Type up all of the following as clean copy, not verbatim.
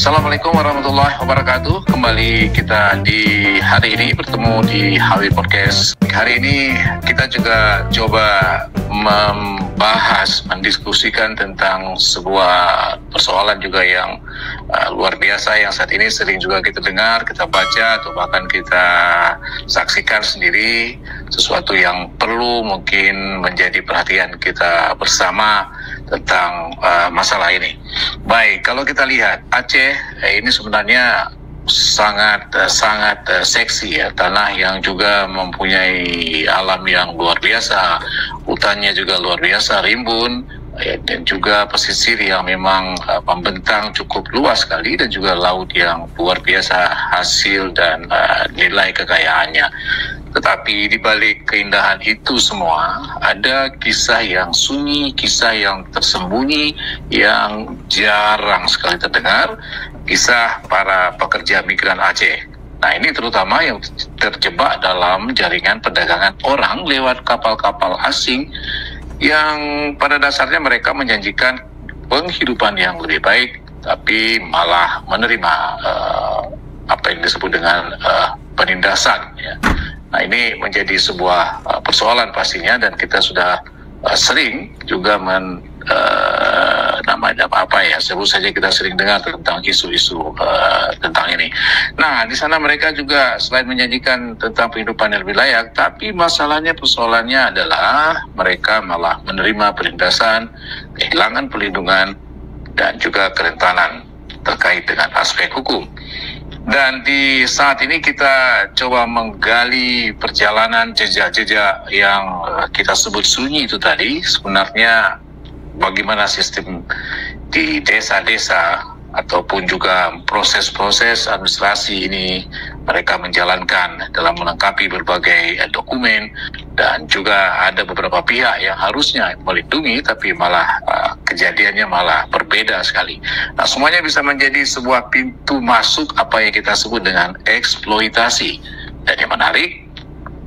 Assalamualaikum warahmatullahi wabarakatuh. Kembali kita di hari ini bertemu di HW Podcast. Hari ini kita juga coba mendiskusikan tentang sebuah persoalan juga yang luar biasa yang saat ini sering juga kita dengar, kita baca, atau bahkan kita saksikan sendiri, sesuatu yang perlu mungkin menjadi perhatian kita bersama tentang masalah ini. Baik, kalau kita lihat Aceh ini sebenarnya sangat seksi ya, tanah yang juga mempunyai alam yang luar biasa, hutannya juga luar biasa, rimbun ya, dan juga pesisir yang memang membentang cukup luas sekali, dan juga laut yang luar biasa hasil dan nilai kekayaannya. Tetapi di balik keindahan itu semua ada kisah yang sunyi, kisah yang tersembunyi, yang jarang sekali terdengar, kisah para pekerja migran Aceh. Nah, ini terutama yang terjebak dalam jaringan perdagangan orang lewat kapal-kapal asing yang pada dasarnya mereka menjanjikan penghidupan yang lebih baik, tapi malah menerima apa yang disebut dengan penindasan ya. Nah, ini menjadi sebuah persoalan pastinya, dan kita sudah sering juga sebut saja kita sering dengar tentang isu-isu tentang ini. Nah, di sana mereka juga selain menjanjikan tentang kehidupan yang lebih layak, tapi persoalannya adalah mereka malah menerima penindasan, kehilangan perlindungan, dan juga kerentanan terkait dengan aspek hukum. Dan di saat ini kita coba menggali perjalanan jejak-jejak yang kita sebut sunyi itu tadi. Sebenarnya bagaimana sistem di desa-desa ataupun juga proses-proses administrasi ini mereka menjalankan dalam melengkapi berbagai dokumen, dan juga ada beberapa pihak yang harusnya melindungi tapi malah kejadiannya malah berbeda sekali. Nah, semuanya bisa menjadi sebuah pintu masuk apa yang kita sebut dengan eksploitasi. Dan yang menarik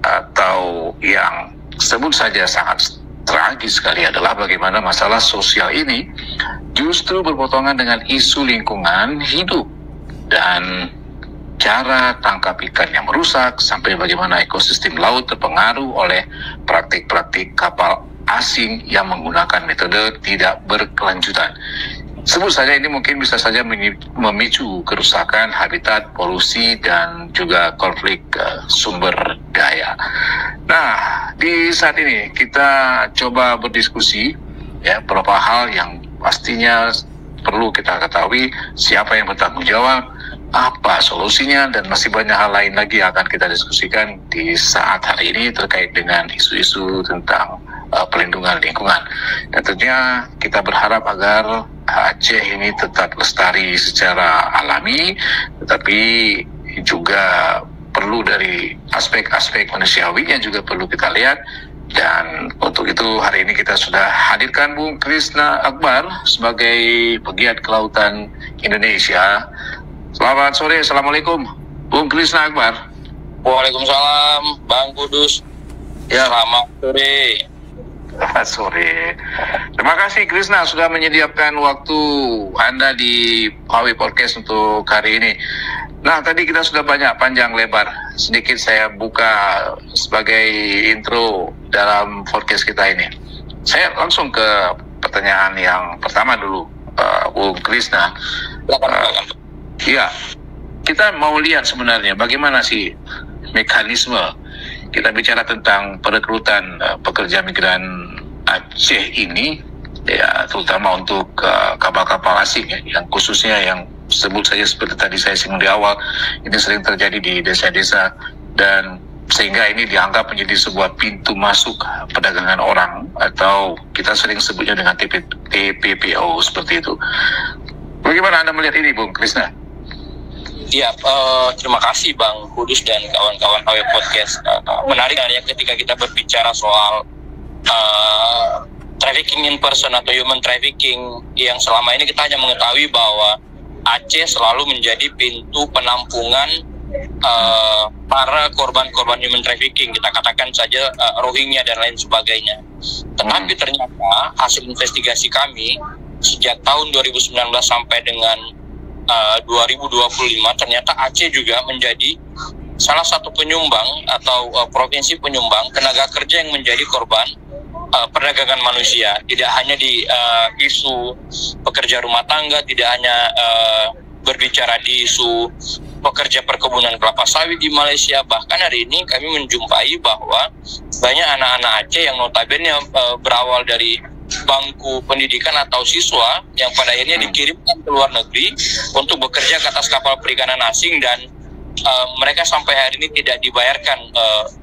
atau yang sebut saja sangat tragis sekali adalah bagaimana masalah sosial ini justru berpotongan dengan isu lingkungan hidup dan cara tangkap ikan yang merusak, sampai bagaimana ekosistem laut terpengaruh oleh praktik-praktik kapal asing yang menggunakan metode tidak berkelanjutan. Sebut saja ini mungkin bisa saja memicu kerusakan habitat, polusi, dan juga konflik sumber daya. Nah, di saat ini kita coba berdiskusi ya beberapa hal yang pastinya perlu kita ketahui, siapa yang bertanggung jawab, apa solusinya, dan masih banyak hal lain lagi yang akan kita diskusikan di saat hari ini terkait dengan isu-isu tentang pelindungan lingkungan. Dan tentunya kita berharap agar Aceh ini tetap lestari secara alami, tetapi juga perlu dari aspek-aspek manusiawinya juga perlu kita lihat. Dan untuk itu hari ini kita sudah hadirkan Bung Krishna Akbar sebagai pegiat kelautan Indonesia. Selamat sore, Assalamualaikum Bung Krishna Akbar. Waalaikumsalam Bang Kudus. Ya. Selamat sore. Selamat sore. Terima kasih Krishna sudah menyediakan waktu Anda di HW Podcast untuk hari ini. Nah, tadi kita sudah banyak panjang lebar. Sedikit saya buka sebagai intro dalam podcast kita ini. Saya langsung ke pertanyaan yang pertama dulu, Bung Krishna. Iya, kita mau lihat sebenarnya bagaimana sih mekanisme kita bicara tentang perekrutan pekerja migran Aceh ini, ya terutama untuk kapal-kapal asing ya, yang khususnya yang sebut saja seperti tadi saya singgung di awal, ini sering terjadi di desa-desa, dan sehingga ini dianggap menjadi sebuah pintu masuk perdagangan orang, atau kita sering sebutnya dengan TPPO seperti itu. Bagaimana Anda melihat ini, Bung Krishna? Ya, terima kasih Bang Kudus dan kawan-kawan HW Podcast. Menarik ya ketika kita berbicara soal trafficking in person atau human trafficking, yang selama ini kita hanya mengetahui bahwa Aceh selalu menjadi pintu penampungan para korban-korban human trafficking, kita katakan saja Rohingya dan lain sebagainya. Tetapi ternyata hasil investigasi kami sejak tahun 2019 sampai dengan 2025 ternyata Aceh juga menjadi salah satu penyumbang atau provinsi penyumbang tenaga kerja yang menjadi korban perdagangan manusia. Tidak hanya di isu pekerja rumah tangga, tidak hanya berbicara di isu pekerja perkebunan kelapa sawit di Malaysia. Bahkan hari ini kami menjumpai bahwa banyak anak-anak Aceh yang notabene berawal dari bangku pendidikan atau siswa yang pada akhirnya dikirimkan ke luar negeri untuk bekerja ke atas kapal perikanan asing, dan mereka sampai hari ini tidak dibayarkan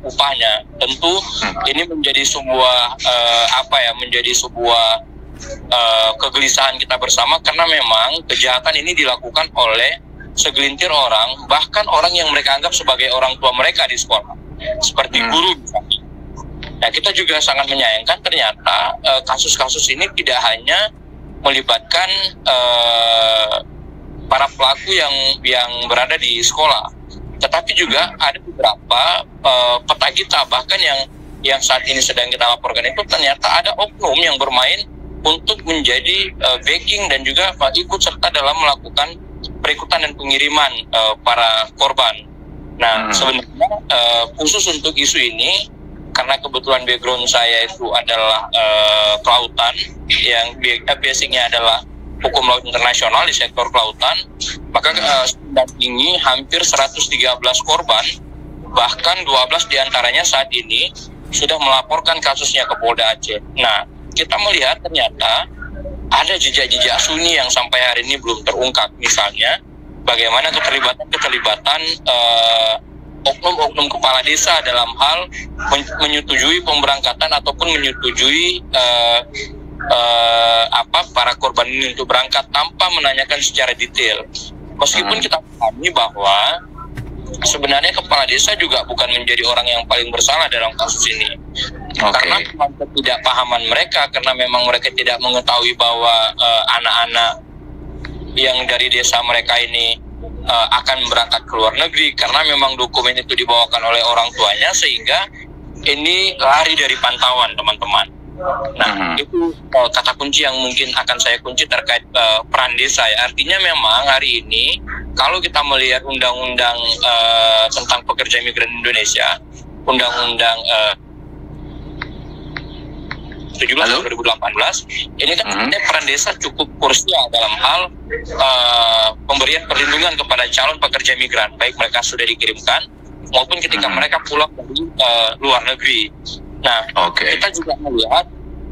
upahnya. Tentu ini menjadi sebuah menjadi sebuah kegelisahan kita bersama, karena memang kejahatan ini dilakukan oleh segelintir orang, bahkan orang yang mereka anggap sebagai orang tua mereka di sekolah, seperti guru. Nah, kita juga sangat menyayangkan ternyata kasus-kasus ini tidak hanya melibatkan para pelaku yang berada di sekolah, tetapi juga ada beberapa petagita bahkan yang saat ini sedang kita laporkan itu ternyata ada oknum yang bermain untuk menjadi backing dan juga ikut serta dalam melakukan perikutan dan pengiriman para korban. Nah, sebenarnya khusus untuk isu ini, karena kebetulan background saya itu adalah kelautan, yang basicnya adalah hukum laut internasional di sektor kelautan, maka ini hampir 113 korban, bahkan 12 diantaranya saat ini sudah melaporkan kasusnya ke Polda Aceh. Nah, kita melihat ternyata ada jejak-jejak sunyi yang sampai hari ini belum terungkap. Misalnya, bagaimana keterlibatan oknum-oknum kepala desa dalam hal menyetujui pemberangkatan ataupun menyetujui para korban ini untuk berangkat tanpa menanyakan secara detail. Meskipun kita pahami bahwa sebenarnya kepala desa juga bukan menjadi orang yang paling bersalah dalam kasus ini. Karena ketidakpahaman mereka, karena memang mereka tidak mengetahui bahwa anak-anak yang dari desa mereka ini akan berangkat ke luar negeri, karena memang dokumen itu dibawakan oleh orang tuanya, sehingga ini lari dari pantauan teman-teman. Nah, itu kata kunci yang mungkin akan saya kunci terkait peran desa ya. Artinya memang hari ini kalau kita melihat undang-undang tentang pekerja migran Indonesia, undang-undang 17 2018, ini kan peran desa cukup krusial dalam hal pemberian perlindungan kepada calon pekerja migran, baik mereka sudah dikirimkan maupun ketika mereka pulang dari luar negeri. Nah, kita juga melihat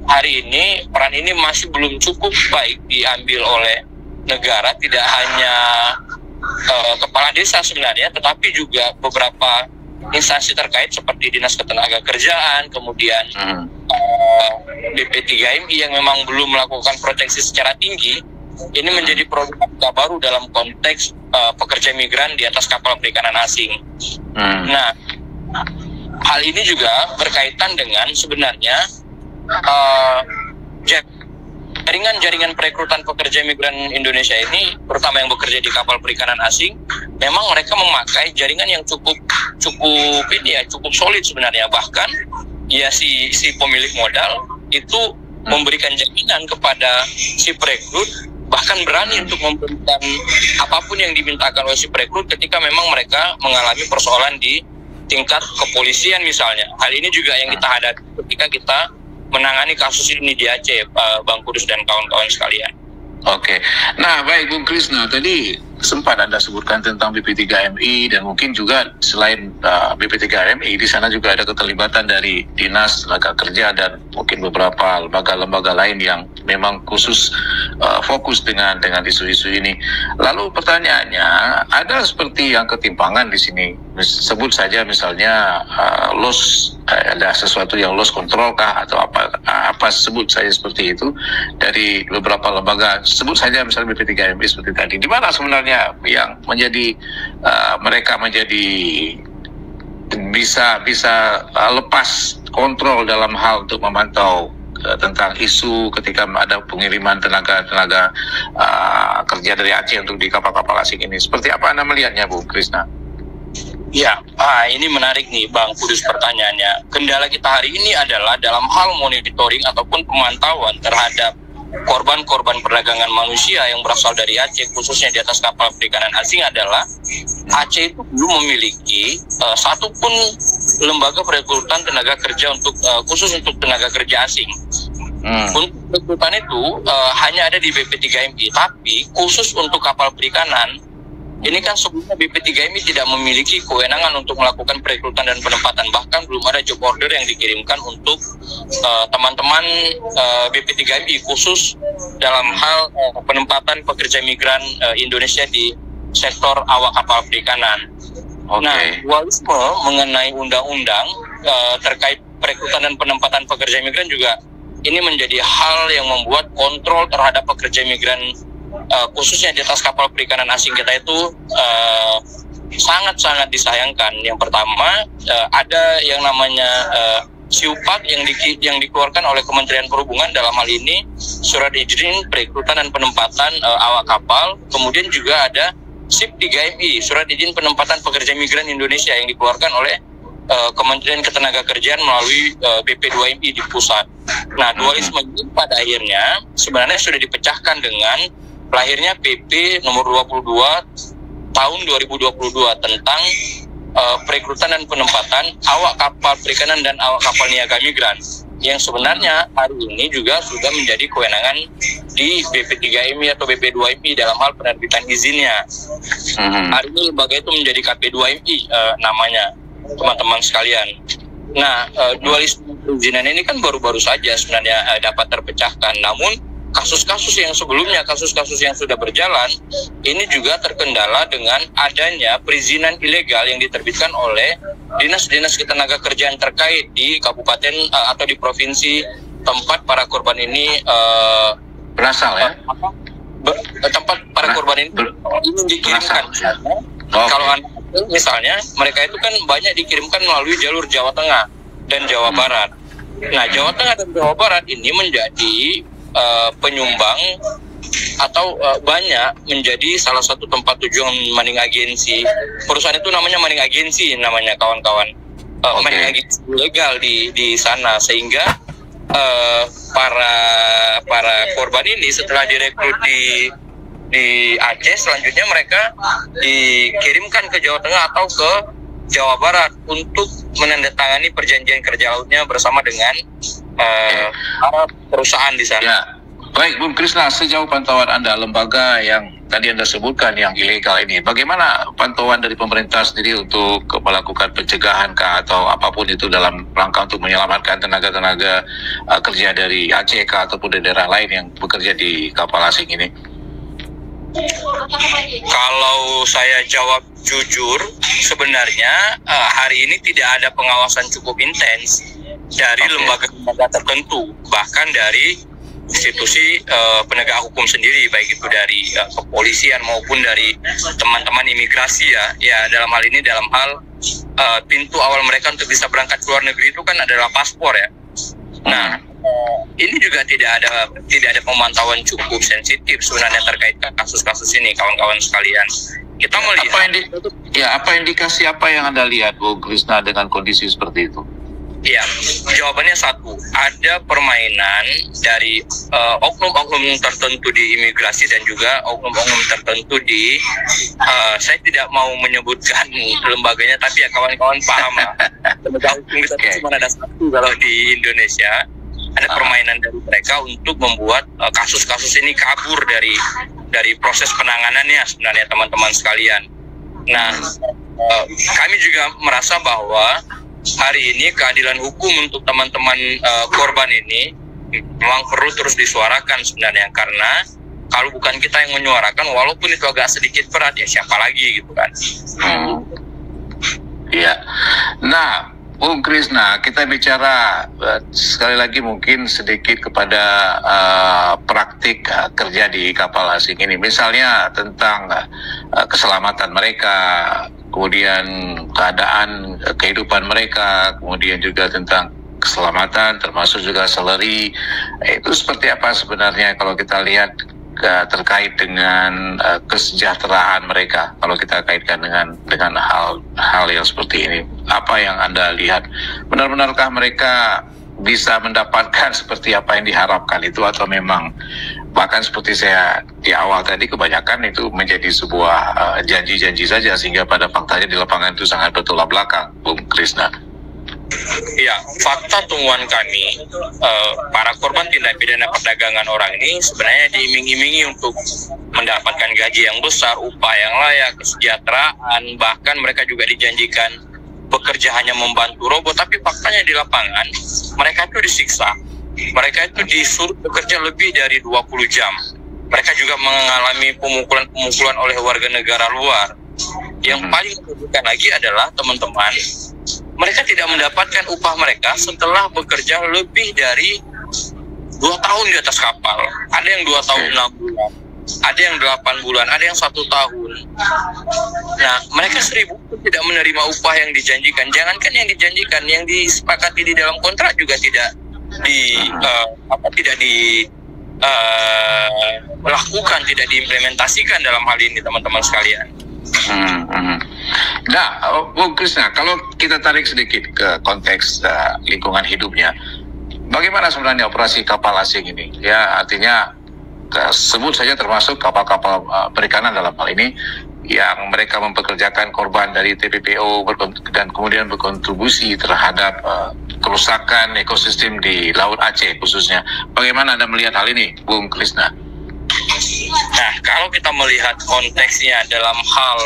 hari ini peran ini masih belum cukup baik diambil oleh negara, tidak hanya kepala desa sebenarnya, tetapi juga beberapa instansi terkait seperti Dinas Ketenagakerjaan, kemudian BP3MI yang memang belum melakukan proteksi secara tinggi. Ini menjadi problematika baru dalam konteks pekerja migran di atas kapal perikanan asing. Nah, hal ini juga berkaitan dengan sebenarnya jaringan perekrutan pekerja migran Indonesia ini, terutama yang bekerja di kapal perikanan asing, memang mereka memakai jaringan yang cukup solid sebenarnya. Bahkan ya si pemilik modal itu memberikan jaminan kepada si perekrut, bahkan berani untuk memberikan apapun yang dimintakan oleh si perekrut ketika memang mereka mengalami persoalan di tingkat kepolisian misalnya. Hal ini juga yang kita hadapi ketika kita menangani kasus ini di Aceh, Bang Kudus dan kawan-kawan sekalian. Nah baik Bung Krisna, tadi sempat Anda sebutkan tentang BP3MI dan mungkin juga selain BP3MI di sana juga ada keterlibatan dari Dinas Tenaga Kerja dan mungkin beberapa lembaga-lembaga lain yang memang khusus fokus dengan isu-isu ini. Lalu pertanyaannya, ada seperti yang ketimpangan di sini. Sebut saja misalnya ada sesuatu yang loss control kah atau apa sebut saja seperti itu dari beberapa lembaga. Sebut saja misalnya BP3MI seperti tadi. Di mana sebenarnya yang menjadi mereka menjadi bisa lepas kontrol dalam hal untuk memantau tentang isu ketika ada pengiriman tenaga kerja dari Aceh untuk di kapal-kapal asing ini. Seperti apa Anda melihatnya, Bu Krisna? Ya, ini menarik nih Bang Kudus pertanyaannya. Kendala kita hari ini adalah dalam hal monitoring ataupun pemantauan terhadap korban-korban perdagangan manusia yang berasal dari Aceh, khususnya di atas kapal perikanan asing adalah Aceh itu belum memiliki satupun lembaga perekrutan tenaga kerja untuk khusus untuk tenaga kerja asing. Untuk perekrutan itu hanya ada di BP3MI, tapi khusus untuk kapal perikanan ini kan sebelumnya BP3MI tidak memiliki kewenangan untuk melakukan perekrutan dan penempatan, bahkan belum ada job order yang dikirimkan untuk teman-teman BP3MI khusus dalam hal penempatan pekerja migran Indonesia di sektor awak kapal perikanan. Nah, dualisme mengenai undang-undang terkait perekrutan dan penempatan pekerja migran juga ini menjadi hal yang membuat kontrol terhadap pekerja migran khususnya di atas kapal perikanan asing kita itu sangat-sangat disayangkan. Yang pertama, ada yang namanya SIUPAD yang dikeluarkan oleh Kementerian Perhubungan, dalam hal ini surat izin perekrutan dan penempatan awak kapal. Kemudian juga ada SIP3MI, surat izin penempatan pekerja migran Indonesia, yang dikeluarkan oleh Kementerian Ketenagakerjaan melalui BP2MI di pusat. Nah, dualisme ini pada akhirnya sebenarnya sudah dipecahkan dengan lahirnya PP nomor 22 tahun 2022 tentang perekrutan dan penempatan awak kapal perikanan dan awak kapal niaga migran, yang sebenarnya hari ini juga sudah menjadi kewenangan di BP3MI atau BP2MI dalam hal penerbitan izinnya. Hari ini lembaga itu menjadi KP2MI namanya, teman-teman sekalian. Nah, dualisme perizinan ini kan baru-baru saja sebenarnya dapat terpecahkan, namun kasus-kasus yang sebelumnya, kasus-kasus yang sudah berjalan, ini juga terkendala dengan adanya perizinan ilegal yang diterbitkan oleh dinas-dinas ketenagakerjaan terkait di kabupaten atau di provinsi tempat para korban ini berasal ya? Tempat para korban ini dikirimkan. Kalau misalnya mereka itu kan banyak dikirimkan melalui jalur Jawa Tengah dan Jawa Barat. Nah, Jawa Tengah dan Jawa Barat ini menjadi penyumbang atau banyak menjadi salah satu tempat tujuan maning agensi. Perusahaan itu namanya maning agensi, namanya kawan-kawan. Maning agensi ilegal di sana, sehingga para korban ini setelah direkrut di Aceh, selanjutnya mereka dikirimkan ke Jawa Tengah atau ke Jawa Barat untuk menandatangani perjanjian kerja lautnya bersama dengan para perusahaan di sana. Ya. Baik, Bung Krisna, sejauh pantauan Anda, lembaga yang tadi Anda sebutkan yang ilegal ini, bagaimana pantauan dari pemerintah sendiri untuk melakukan pencegahan atau apapun itu dalam rangka untuk menyelamatkan tenaga-tenaga kerja dari Aceh ataupun dari daerah lain yang bekerja di kapal asing ini? Kalau saya jawab jujur, sebenarnya hari ini tidak ada pengawasan cukup intens dari lembaga-lembaga tertentu, bahkan dari institusi penegak hukum sendiri, baik itu dari kepolisian maupun dari teman-teman imigrasi ya dalam hal ini, dalam hal pintu awal mereka untuk bisa berangkat ke luar negeri itu kan adalah paspor ya. Nah, ini juga tidak ada pemantauan cukup sensitif sebenarnya terkait kasus-kasus ini, kawan-kawan sekalian. Kita melihat apa indikasi apa yang Anda lihat, Bu Krisna, dengan kondisi seperti itu? Ya, jawabannya satu, ada permainan dari oknum-oknum tertentu di imigrasi dan juga oknum-oknum tertentu di saya tidak mau menyebutkan lembaganya, tapi ya kawan-kawan paham lah. Lembaga hukum kita cuma ada satu kalau di Indonesia. Ada permainan dari mereka untuk membuat kasus-kasus ini kabur dari proses penanganannya sebenarnya, teman-teman sekalian. Nah, kami juga merasa bahwa hari ini keadilan hukum untuk teman-teman korban ini memang perlu terus disuarakan sebenarnya, karena kalau bukan kita yang menyuarakan, walaupun itu agak sedikit berat, ya siapa lagi gitu kan. Iya. Nah, Bung Krisna, kita bicara sekali lagi mungkin sedikit kepada praktik kerja di kapal asing ini. Misalnya tentang keselamatan mereka, kemudian keadaan kehidupan mereka, kemudian juga tentang keselamatan termasuk juga salary. Itu seperti apa sebenarnya kalau kita lihat terkait dengan kesejahteraan mereka, kalau kita kaitkan dengan hal yang seperti ini? Apa yang Anda lihat? Benar-benarkah mereka bisa mendapatkan seperti apa yang diharapkan itu, atau memang bahkan seperti saya di awal tadi, kebanyakan itu menjadi sebuah janji-janji saja, sehingga pada faktanya di lapangan itu sangat bertolak belakang, Bung Krisna. Ya, fakta temuan kami, para korban tindak pidana perdagangan orang ini sebenarnya diiming-imingi untuk mendapatkan gaji yang besar, upah yang layak, kesejahteraan, bahkan mereka juga dijanjikan bekerja hanya membantu robot, tapi faktanya di lapangan mereka itu disiksa. Mereka itu disuruh bekerja lebih dari 20 jam. Mereka juga mengalami pemukulan-pemukulan oleh warga negara luar. Yang paling menyedihkan lagi adalah teman-teman, mereka tidak mendapatkan upah mereka setelah bekerja lebih dari 2 tahun di atas kapal. Ada yang 2 tahun 6 bulan, ada yang 8 bulan, ada yang 1 tahun. Nah, mereka 1000 tidak menerima upah yang dijanjikan. Jangankan yang dijanjikan, yang disepakati di dalam kontrak juga tidak dilakukan, tidak diimplementasikan dalam hal ini, teman-teman sekalian. Nah, Bung Krisna, kalau kita tarik sedikit ke konteks lingkungan hidupnya, bagaimana sebenarnya operasi kapal asing ini? Ya, artinya sebut saja termasuk kapal-kapal perikanan dalam hal ini, yang mereka mempekerjakan korban dari TPPO dan kemudian berkontribusi terhadap kerusakan ekosistem di Laut Aceh khususnya. Bagaimana Anda melihat hal ini, Bung Krisna? Nah, kalau kita melihat konteksnya dalam hal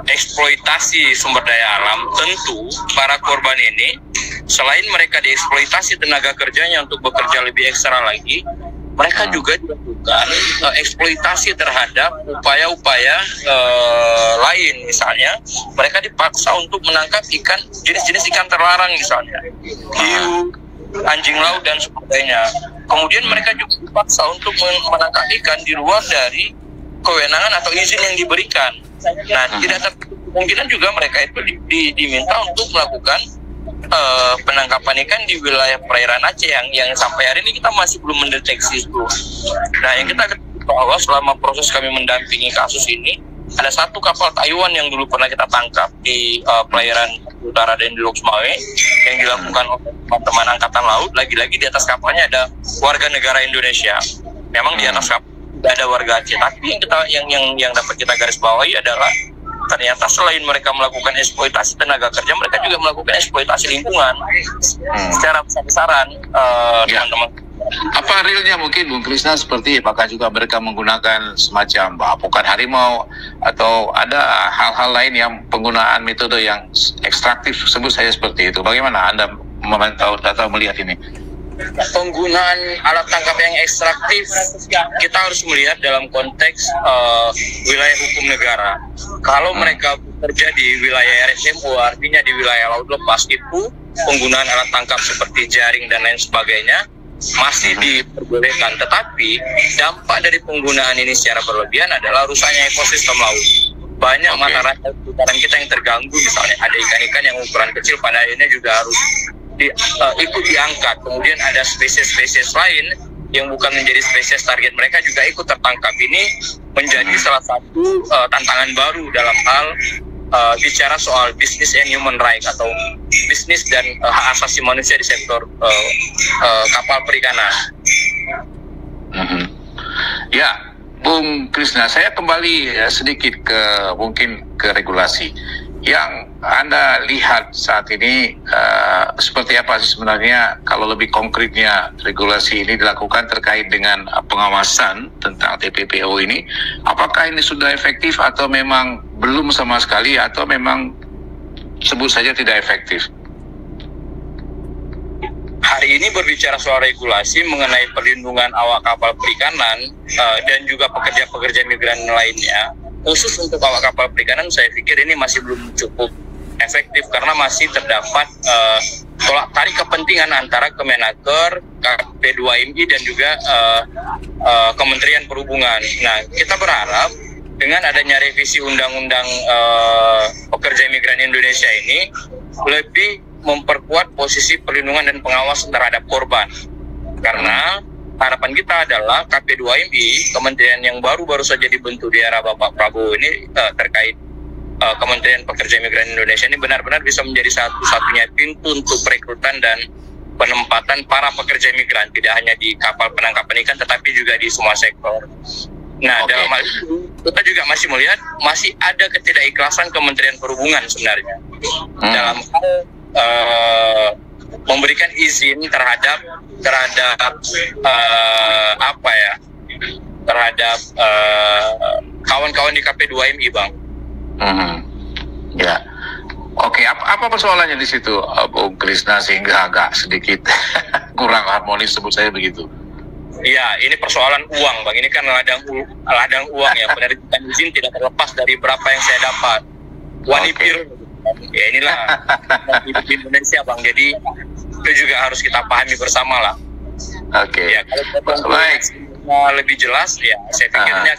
eksploitasi sumber daya alam, tentu para korban ini selain mereka dieksploitasi tenaga kerjanya untuk bekerja lebih ekstra lagi, mereka juga dilakukan eksploitasi terhadap upaya-upaya lain. Misalnya mereka dipaksa untuk menangkap ikan, jenis-jenis ikan terlarang, misalnya hiu, anjing laut dan sebagainya. Kemudian mereka juga dipaksa untuk menangkap ikan di luar dari kewenangan atau izin yang diberikan. Nah, tidak tertutup kemungkinan juga mereka itu diminta untuk melakukan penangkapan ikan di wilayah perairan Aceh yang sampai hari ini kita masih belum mendeteksi itu. Nah, yang kita ketahui bahwa selama proses kami mendampingi kasus ini, ada 1 kapal Taiwan yang dulu pernah kita tangkap di perairan utara dan di Lok Sumawe, yang dilakukan oleh teman-teman angkatan laut. Lagi-lagi di atas kapalnya ada warga negara Indonesia. Memang di atas kapal tidak ada warga Aceh, tapi yang dapat kita garis bawahi adalah ternyata selain mereka melakukan eksploitasi tenaga kerja, mereka juga melakukan eksploitasi lingkungan secara besar-besaran, teman-teman. Apa realnya mungkin, Bung Krisna, seperti apakah juga mereka menggunakan semacam apukan harimau, atau ada hal-hal lain yang penggunaan metode yang ekstraktif, sebut saya seperti itu? Bagaimana Anda memantau atau melihat ini? Penggunaan alat tangkap yang ekstraktif kita harus melihat dalam konteks wilayah hukum negara. Kalau mereka bekerja di wilayah RSMO, artinya di wilayah laut lepas, itu penggunaan alat tangkap seperti jaring dan lain sebagainya masih diperbolehkan. Tetapi dampak dari penggunaan ini secara berlebihan adalah rusaknya ekosistem laut. Banyak mata rantai perikanan kita yang terganggu. Misalnya ada ikan-ikan yang ukuran kecil, pada akhirnya juga harus ikut diangkat. Kemudian ada spesies-spesies lain yang bukan menjadi spesies target mereka juga ikut tertangkap. Ini menjadi salah satu tantangan baru dalam hal bicara soal business and human right, atau bisnis dan hak asasi manusia di sektor kapal perikanan. Ya, Bung Krisna, saya kembali sedikit mungkin ke regulasi yang Anda lihat saat ini. Seperti apa sih sebenarnya, kalau lebih konkretnya regulasi ini dilakukan terkait dengan pengawasan tentang TPPO ini? Apakah ini sudah efektif atau memang belum sama sekali, atau memang sebut saja tidak efektif? Hari ini berbicara soal regulasi mengenai perlindungan awak kapal perikanan dan juga pekerja-pekerja migran lainnya. Khusus untuk awak kapal perikanan, saya pikir ini masih belum cukup efektif karena masih terdapat tolak tarik kepentingan antara Kemenaker, KP2MI dan juga Kementerian Perhubungan. Nah, kita berharap dengan adanya revisi Undang-Undang Pekerja Migran Indonesia ini lebih memperkuat posisi perlindungan dan pengawasan terhadap korban. Karena harapan kita adalah KP2MI, kementerian yang baru saja dibentuk di era Bapak Prabowo ini, terkait Kementerian Pekerja Migran Indonesia ini benar-benar bisa menjadi satu-satunya pintu untuk perekrutan dan penempatan para pekerja migran, tidak hanya di kapal penangkapan ikan tetapi juga di semua sektor. Nah, dalam hal itu kita juga masih melihat masih ada ketidakikhlasan Kementerian Perhubungan sebenarnya dalam hal memberikan izin terhadap kawan-kawan di KP2MI, Bang. Ya, oke. Apa persoalannya di situ, Bung Krisna, sehingga agak sedikit kurang harmonis, sebut saya begitu? Iya, ini persoalan uang, Bang. Ini kan ladang uang ya. Penerbitan izin tidak terlepas dari berapa yang saya dapat. Wanipir, ya inilah hidup di Indonesia, Bang. Jadi itu juga harus kita pahami bersama lah. Oke. Ya, kalau lebih jelas, ya saya pikirnya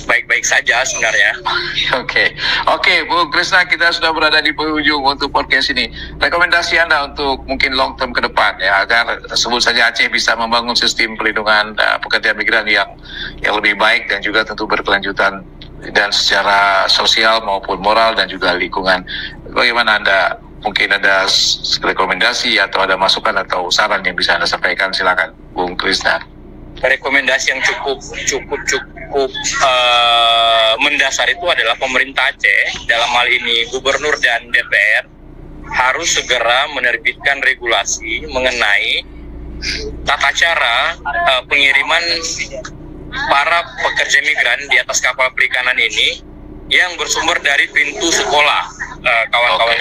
baik-baik saja sebenarnya. Oke, Bu Krisna, kita sudah berada di penghujung untuk podcast ini. Rekomendasi Anda untuk mungkin long term ke depan ya, agar sebut saja Aceh bisa membangun sistem perlindungan pekerja migran yang lebih baik dan juga tentu berkelanjutan dan secara sosial maupun moral dan juga lingkungan. Bagaimana Anda, mungkin ada rekomendasi atau ada masukan atau saran yang bisa Anda sampaikan? Silakan, Bung Krisna. Rekomendasi yang cukup mendasar itu adalah pemerintah Aceh, dalam hal ini Gubernur dan DPR, harus segera menerbitkan regulasi mengenai tata cara pengiriman para pekerja migran di atas kapal perikanan ini yang bersumber dari pintu sekolah, kawan-kawan.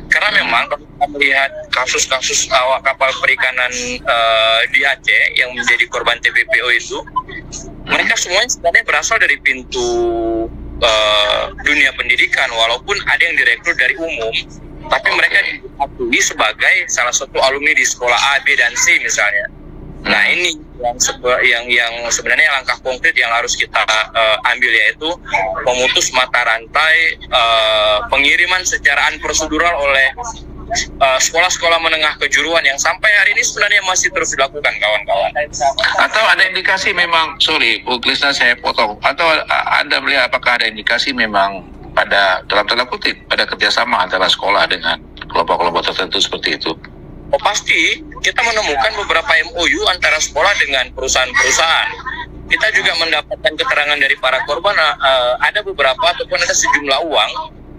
Karena memang kalau kita melihat kasus-kasus awak kapal perikanan di Aceh yang menjadi korban TPPO itu, mereka semuanya sebenarnya berasal dari pintu dunia pendidikan, walaupun ada yang direkrut dari umum, tapi mereka diakui sebagai salah satu alumni di sekolah A, B, dan C misalnya. Nah, ini yang sebenarnya langkah konkret yang harus kita ambil, yaitu memutus mata rantai pengiriman secara unprosedural oleh sekolah-sekolah menengah kejuruan yang sampai hari ini sebenarnya masih terus dilakukan, kawan-kawan. Atau ada indikasi memang, sorry Bu Krisna saya potong, atau Anda melihat apakah ada indikasi memang pada, dalam tanda kutip, pada kerjasama antara sekolah dengan kelompok-kelompok tertentu seperti itu? Oh, pasti kita menemukan beberapa MOU antara sekolah dengan perusahaan-perusahaan. Kita juga mendapatkan keterangan dari para korban, ada beberapa ataupun ada sejumlah uang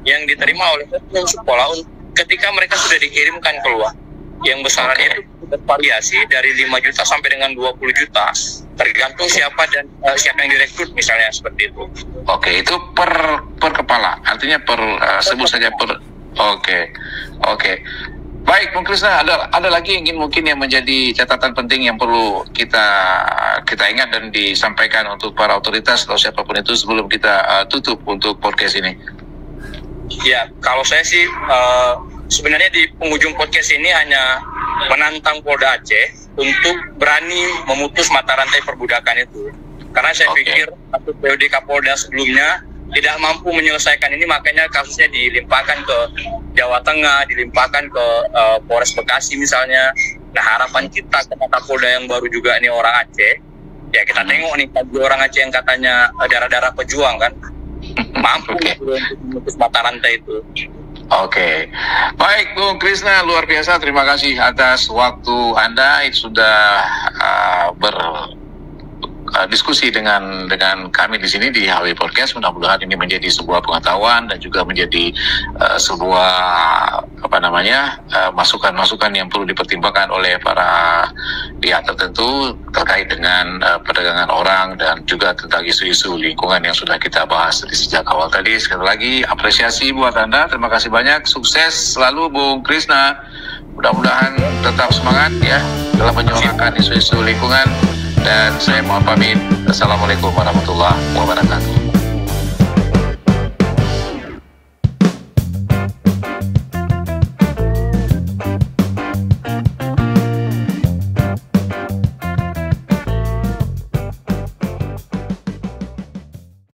yang diterima oleh sekolah ketika mereka sudah dikirimkan keluar. Yang besarannya itu bervariasi dari 5 juta sampai dengan 20 juta, tergantung siapa yang direkrut misalnya, seperti itu. Oke, itu per kepala, artinya sebut saja per. Oke. Baik, Bung Krisna, ada lagi yang mungkin yang menjadi catatan penting yang perlu kita ingat dan disampaikan untuk para otoritas atau siapapun itu sebelum kita tutup untuk podcast ini? Ya, kalau saya sih sebenarnya di penghujung podcast ini hanya menantang Polda Aceh untuk berani memutus mata rantai perbudakan itu. Karena saya pikir satu periode Kapolda sebelumnya tidak mampu menyelesaikan ini, makanya kasusnya dilimpahkan ke Jawa Tengah, dilimpahkan ke Polres Bekasi misalnya. Nah, harapan kita ke Kapolda yang baru juga ini orang Aceh, ya kita tengok nih, bagi orang Aceh yang katanya darah-darah pejuang kan, mampu untuk memutus mata rantai itu. Oke. Baik, Bung Krisna, luar biasa, terima kasih atas waktu Anda. Itu sudah diskusi dengan kami di sini di HW Podcast. Mudah-mudahan ini menjadi sebuah pengetahuan dan juga menjadi sebuah masukan-masukan yang perlu dipertimbangkan oleh para pihak tertentu terkait dengan perdagangan orang dan juga tentang isu-isu lingkungan yang sudah kita bahas dari sejak awal tadi. Sekali lagi apresiasi buat Anda, terima kasih banyak, sukses selalu Bung Krisna. Mudah-mudahan tetap semangat ya dalam menyuarakan isu-isu lingkungan. Dan saya mohon pamit. Assalamualaikum warahmatullahi wabarakatuh.